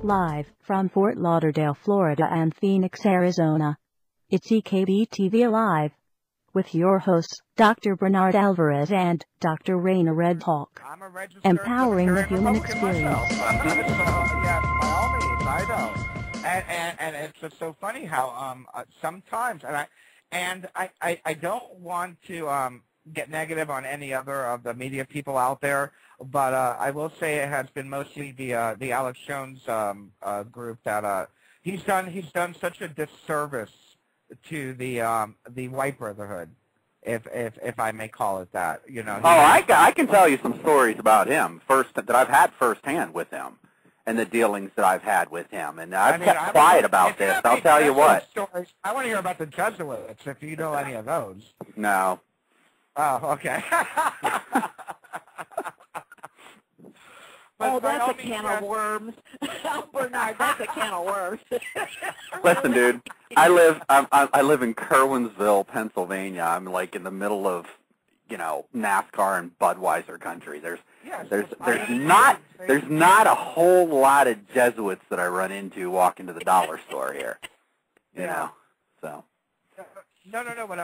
Live from Fort Lauderdale, Florida and Phoenix, Arizona, it's EKB-TV Live with your hosts, Dr. Bernard Alvarez and Dr. Raina Red Hawk, empowering the human experience. Yes, by all means, I know. And it's just so funny how sometimes, and I don't want to get negative on any other of the media people out there, but I will say it has been mostly the Alex Jones group that he's done such a disservice to the white brotherhood, if I may call it that. You know. I can tell you some stories about him that I've had firsthand with him, and the dealings that I've had with him, and I've kept quiet about this. I'll tell you what. Stories, I want to hear about the Jesuits, if you know any of those. No. Oh, okay. Oh, that's a can of worms. Bernard, that's a can of worms. Listen, dude, I live in Kerwinsville, Pennsylvania. I'm like in the middle of, NASCAR and Budweiser country. There's not a whole lot of Jesuits that I run into walking to the dollar store here. So. No. But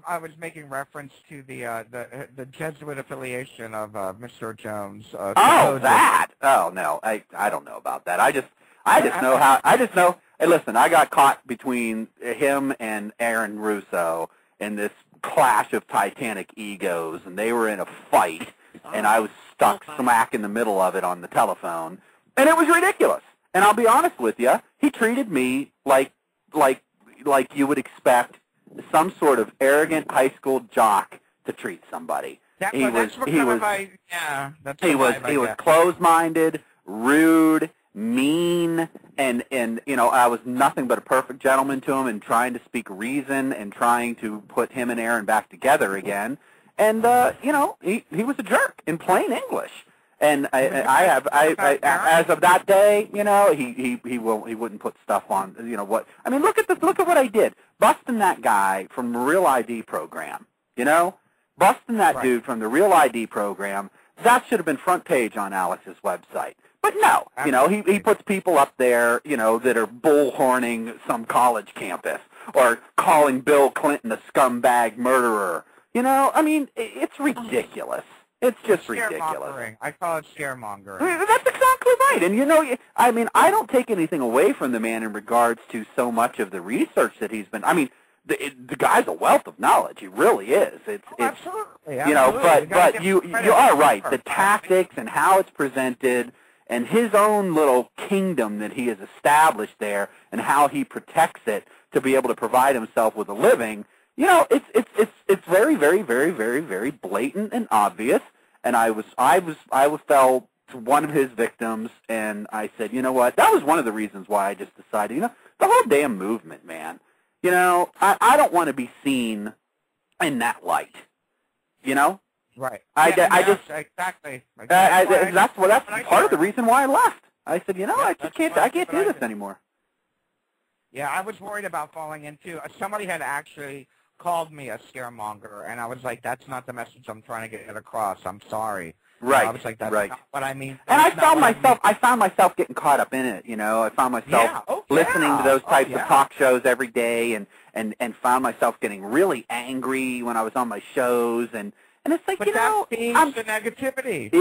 I was making reference to the Jesuit affiliation of Mr. Jones. That? Oh no, I don't know about that. I just know. Hey, listen, I got caught between him and Aaron Russo in this clash of titanic egos, and they were in a fight, and I was stuck smack in the middle of it on the telephone, and it was ridiculous. And I'll be honest with you, he treated me like you would expect some sort of arrogant high school jock to treat somebody. He was closed-minded, rude, mean, and I was nothing but a perfect gentleman to him and trying to speak reason and trying to put him and Aaron back together again. And he was a jerk in plain English. And as of that day, he wouldn't put stuff on. What? I mean, look at what I did, busting that guy from the Real ID program. Busting that dude from the Real ID program. That should have been front page on Alex's website. But no, he puts people up there, that are bullhorning some college campus or calling Bill Clinton a scumbag murderer. I mean, it's ridiculous. It's just ridiculous. I call it scaremongering. That's exactly right. And, I don't take anything away from the man in regards to so much of the research that he's been. I mean, the guy's a wealth of knowledge. He really is. Absolutely. But you are right. The tactics and how it's presented and his own little kingdom that he has established there and how he protects it to be able to provide himself with a living. It's very, very, very, very, very blatant and obvious. And I fell to one of his victims, and I said, you know what? That was one of the reasons why I just decided, the whole damn movement, man. I don't want to be seen in that light. Right. Exactly. That's part of the reason why I left. I said, I can't do this anymore. Yeah, I was worried about falling into. Somebody had actually called me a scaremonger, and I was like, "That's not the message I'm trying to get across. I'm sorry." Right. I was like, "That's not what I mean." And I found myself getting caught up in it. I found myself listening to those types of talk shows every day, and found myself getting really angry when I was on my shows, and it's like, but that feeds the negativity.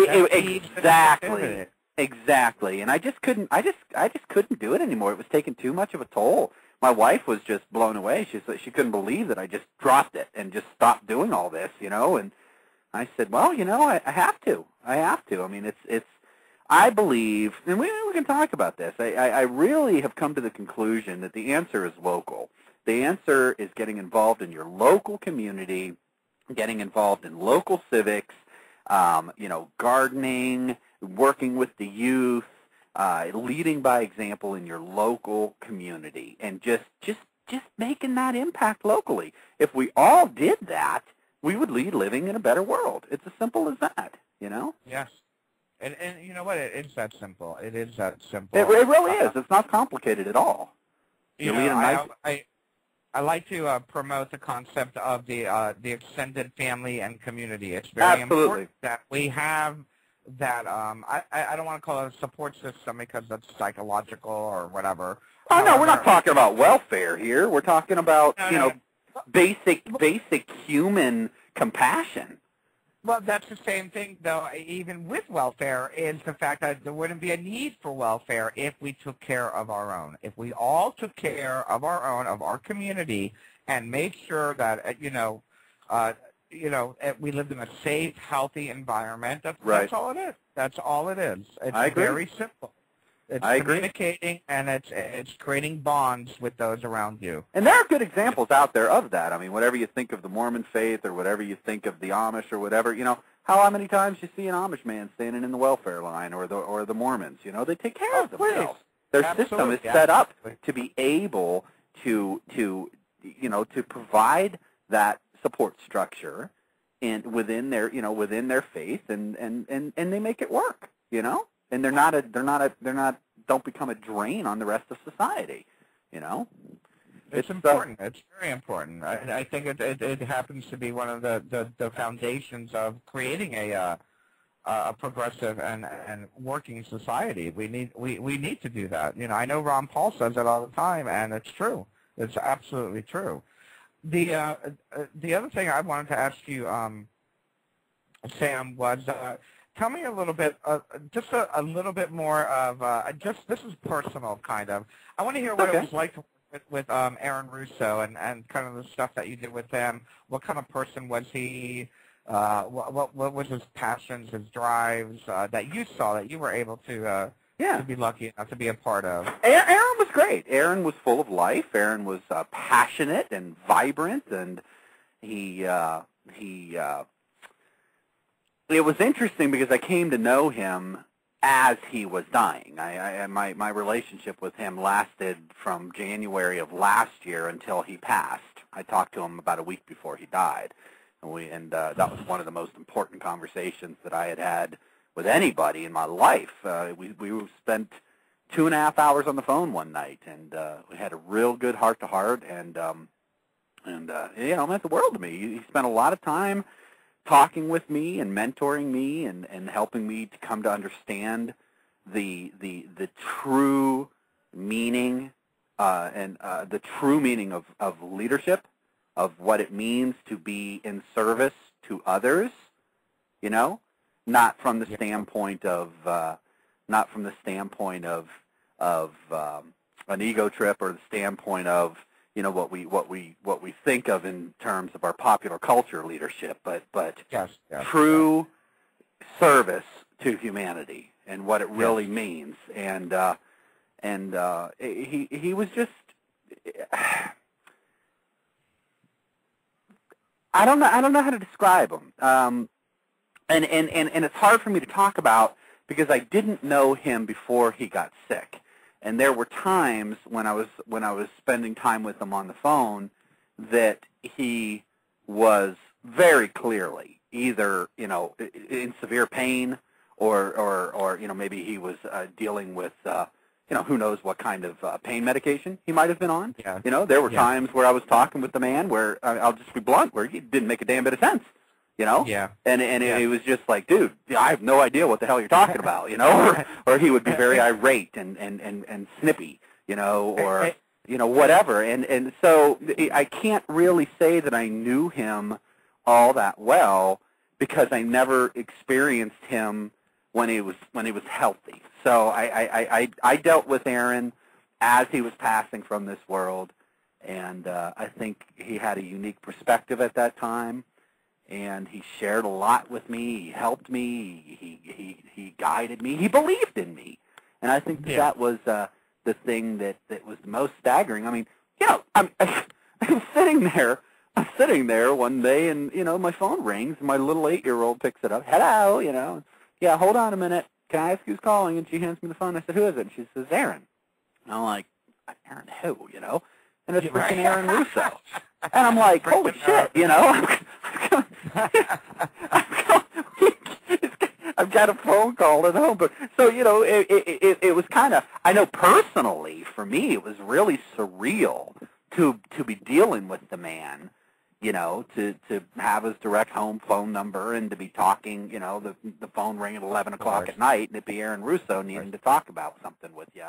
Exactly. And I just couldn't do it anymore. It was taking too much of a toll. My wife was just blown away. She couldn't believe that I just dropped it and just stopped doing all this, and I said, well, I have to. I mean, I believe, and we can talk about this. I really have come to the conclusion that the answer is local. The answer is getting involved in your local community, getting involved in local civics, gardening, working with the youth, leading by example in your local community, and just making that impact locally. If we all did that, we would be living in a better world. It's as simple as that, Yes. And you know what? It is that simple. It is that simple. It really is. It's not complicated at all. I like to promote the concept of the extended family and community. It's very important that we have that I don't want to call it a support system because that's psychological or whatever. Oh, no, we're not talking about welfare here. We're talking about, basic human compassion. Well, that's the same thing, though, even with welfare, is the fact that there wouldn't be a need for welfare if we took care of our own. If we all took care of our own, of our community, and made sure that, we lived in a safe, healthy environment, that's all it is. That's all it is. It's very simple. It's communicating, and it's creating bonds with those around you. And there are good examples out there of that. I mean, whatever you think of the Mormon faith or whatever you think of the Amish or whatever, how many times you see an Amish man standing in the welfare line or the Mormons, they take care of themselves. Their system is set up to be able to provide that support structure within their faith, and they make it work, and don't become a drain on the rest of society, It's important. It's very important. I think it happens to be one of the foundations of creating a progressive and working society. We need to do that. I know Ron Paul says it all the time, and it's true. It's absolutely true. The other thing I wanted to ask you, Sam, was tell me a little bit, just a little bit more of this is personal, kind of. I want to hear what it was like to work with Aaron Russo and kind of the stuff that you did with him. What kind of person was he? What was his passions, his drives that you saw, that you were able to be lucky enough to be a part of? Aaron was great. Aaron was full of life. Aaron was passionate and vibrant, and it was interesting because I came to know him as he was dying. My relationship with him lasted from January of last year until he passed. I talked to him about a week before he died, and that was one of the most important conversations that I had had with anybody in my life. We spent 2.5 hours on the phone one night, and we had a real good heart-to-heart, and it meant the world to me. He spent a lot of time talking with me and mentoring me and helping me to come to understand the true meaning the true meaning of leadership, of what it means to be in service to others, not from the standpoint of an ego trip or the standpoint of what we think of in terms of our popular culture leadership, but true service to humanity and what it really means. And he was just I don't know how to describe him. And it's hard for me to talk about because I didn't know him before he got sick. And there were times when I was spending time with him on the phone that he was very clearly either in severe pain or maybe he was dealing with who knows what kind of pain medication he might have been on. Yeah. There were times where I was talking with the man where I'll just be blunt, where it didn't make a damn bit of sense. Yeah. And it was just like, dude, I have no idea what the hell you're talking about, or he would be very irate and snippy, or whatever. And so I can't really say that I knew him all that well because I never experienced him when he was healthy. So I dealt with Aaron as he was passing from this world, and I think he had a unique perspective at that time. And he shared a lot with me. He helped me. He guided me. He believed in me. And I think that was the thing that was the most staggering. I mean, I'm sitting there one day, and my phone rings, and my little 8-year-old picks it up. Hello, Yeah, hold on a minute. Can I ask who's calling? And she hands me the phone. I said, who is it? And she says, Aaron. And I'm like, Aaron who? And it's freaking Aaron Russo. And I'm like, holy shit, I've got a phone call at home. But so, it was kind of, I know personally, for me, it was really surreal to be dealing with the man, you know, to have his direct home phone number and to be talking, you know, the phone ring at 11 o'clock at night, and it'd be Aaron Russo needing to talk about something with you.